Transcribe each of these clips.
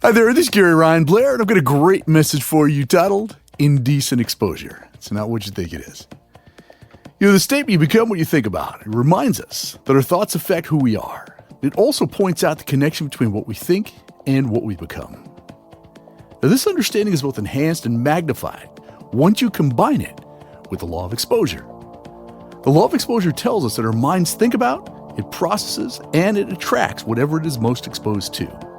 Hi there, this is Gary Ryan Blair, and I've got a great message for you titled Indecent Exposure. It's not what you think it is. You know, the statement, you become what you think about, it reminds us that our thoughts affect who we are. It also points out the connection between what we think and what we become. Now, this understanding is both enhanced and magnified once you combine it with the law of exposure. The law of exposure tells us that our minds think about, it processes, and it attracts whatever it is most exposed to.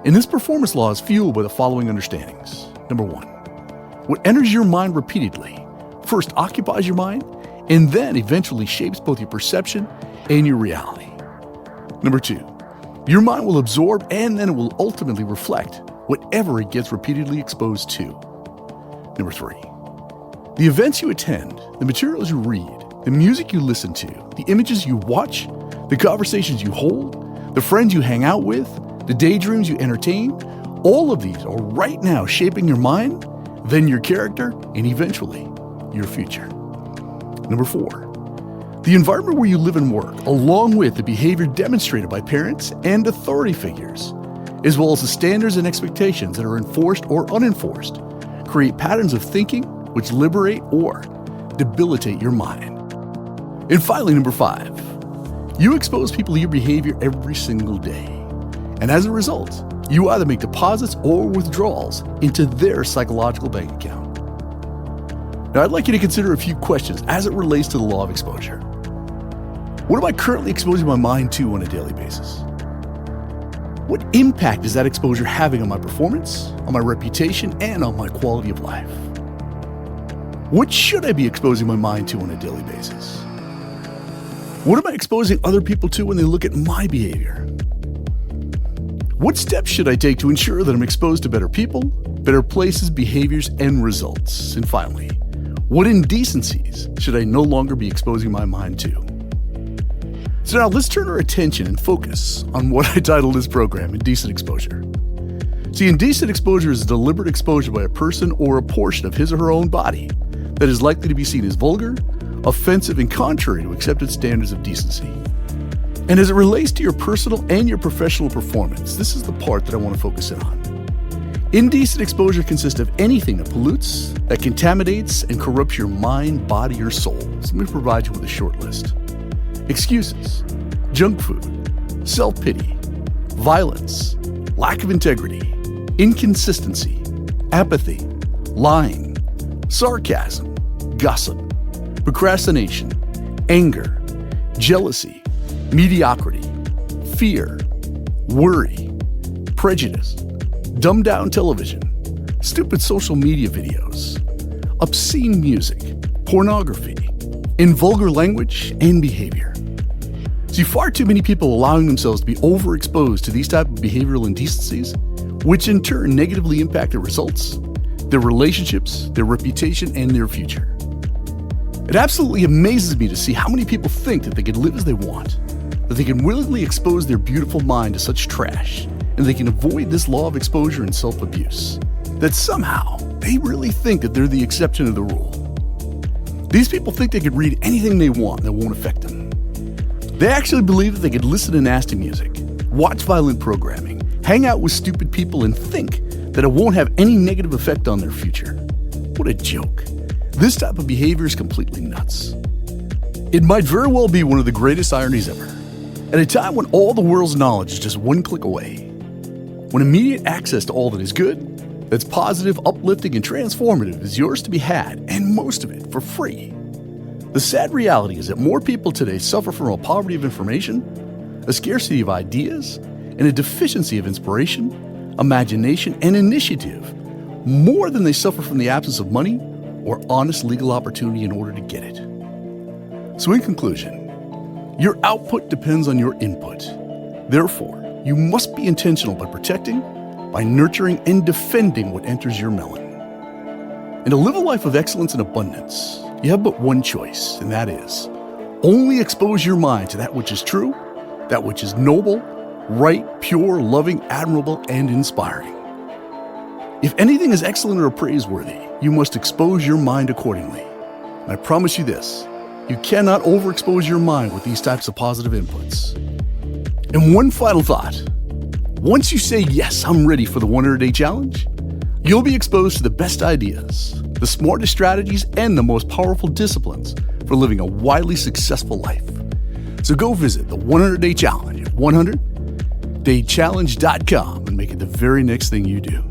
And this performance law is fueled by the following understandings. Number one, what enters your mind repeatedly first occupies your mind and then eventually shapes both your perception and your reality. Number two, your mind will absorb and then it will ultimately reflect whatever it gets repeatedly exposed to. Number three, the events you attend, the materials you read, the music you listen to, the images you watch, the conversations you hold, the friends you hang out with, the daydreams you entertain, all of these are right now shaping your mind, then your character, and eventually your future. Number four, the environment where you live and work, along with the behavior demonstrated by parents and authority figures, as well as the standards and expectations that are enforced or unenforced, create patterns of thinking which liberate or debilitate your mind. And finally, number five, you expose people to your behavior every single day. And as a result, you either make deposits or withdrawals into their psychological bank account. Now, I'd like you to consider a few questions as it relates to the law of exposure. What am I currently exposing my mind to on a daily basis? What impact is that exposure having on my performance, on my reputation, and on my quality of life? What should I be exposing my mind to on a daily basis? What am I exposing other people to when they look at my behavior? What steps should I take to ensure that I'm exposed to better people, better places, behaviors, and results? And finally, what indecencies should I no longer be exposing my mind to? So now let's turn our attention and focus on what I titled this program, Indecent Exposure. See, indecent exposure is a deliberate exposure by a person or a portion of his or her own body that is likely to be seen as vulgar, offensive, and contrary to accepted standards of decency. And as it relates to your personal and your professional performance, this is the part that I want to focus in on. Indecent exposure consists of anything that pollutes, that contaminates, and corrupts your mind, body, or soul. So let me provide you with a short list. Excuses, junk food, self-pity, violence, lack of integrity, inconsistency, apathy, lying, sarcasm, gossip, procrastination, anger, jealousy, mediocrity, fear, worry, prejudice, dumbed down television, stupid social media videos, obscene music, pornography, and vulgar language and behavior. See, far too many people allowing themselves to be overexposed to these type of behavioral indecencies, which in turn negatively impact their results, their relationships, their reputation, and their future. It absolutely amazes me to see how many people think that they can live as they want, that they can willingly expose their beautiful mind to such trash, and they can avoid this law of exposure and self-abuse, that somehow they really think that they're the exception to the rule. These people think they could read anything they want that won't affect them. They actually believe that they could listen to nasty music, watch violent programming, hang out with stupid people, and think that it won't have any negative effect on their future. What a joke. This type of behavior is completely nuts. It might very well be one of the greatest ironies ever. At a time when all the world's knowledge is just one click away, when immediate access to all that is good, that's positive, uplifting, and transformative is yours to be had, and most of it for free. The sad reality is that more people today suffer from a poverty of information, a scarcity of ideas, and a deficiency of inspiration, imagination, and initiative, more than they suffer from the absence of money or honest legal opportunity in order to get it. So in conclusion, your output depends on your input. Therefore, you must be intentional by protecting, by nurturing, and defending what enters your melon. And to live a life of excellence and abundance, you have but one choice, and that is only expose your mind to that which is true, that which is noble, right, pure, loving, admirable, and inspiring. If anything is excellent or praiseworthy, you must expose your mind accordingly. And I promise you this, you cannot overexpose your mind with these types of positive inputs. And one final thought, Once you say, yes, I'm ready for the 100-day challenge, you'll be exposed to the best ideas, the smartest strategies, and the most powerful disciplines for living a wildly successful life. So go visit the 100-day challenge at 100daychallenge.com and make it the very next thing you do.